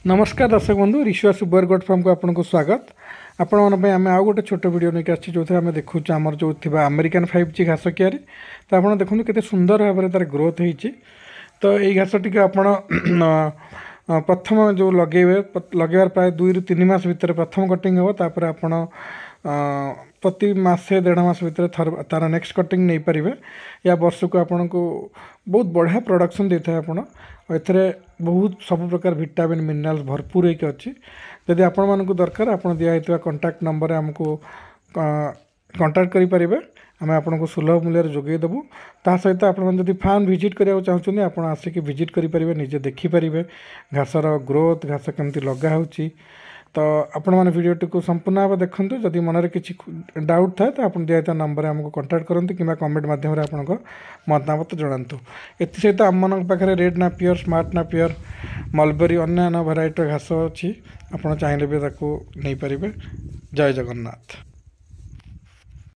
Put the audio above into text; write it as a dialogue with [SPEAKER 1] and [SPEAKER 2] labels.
[SPEAKER 1] नमस्कार दर्शक बंधु ऋषिवा सुपर गोट फार्म को आपको स्वागत। आपण आम आउ गोटे छोट वीडियो नहीं आसी जो आम देखुँ आमर जो अमेरिकन 5G घास कियारी तो आप देखते केते सुंदर भाव में तार ग्रोथ होती। तो यही घास टी आप प्रथम जो लगेबार प्राय 2 ରୁ 3 मास भितर प्रथम कटिंग हम तापर आपण प्रति मासे 1.5 मास भितर तार नेक्स्ट कटिंग नहीं पारे या वर्ष को आपन को बहुत बढ़िया प्रोडक्शन देता है। आपण एथे बहुत सब प्रकार विटामिन मिनरल्स भरपूर होकर अच्छी। जदि आपण मानक दरकार आप दिखाई कांटेक्ट नंबर आमको कांटेक्ट करें आम आपन को सुलभ मूल्य जोगेदेबू। ता सहित आपड़ी फार्म विजिट कराया चाहते आप आसिक विजिट करेंगे निजे देखिपारे घासर ग्रोथ घास केमती लगा हो। तो आपण मैंने वीडियोटी को संपूर्ण भाव देखूँ। जदि मनरे किसी डाउट थाए तो आप दिया नंबर आमको कांटेक्ट करते कि कमेंट माध्यम आप मतामत जनातु। एसत आम मान पाखे रेड नापियर स्मार्ट नापियर मलबेरी अन्य भेराइटर घास अच्छी आप चाहिए भी नहीं पारे। जय जगन्नाथ।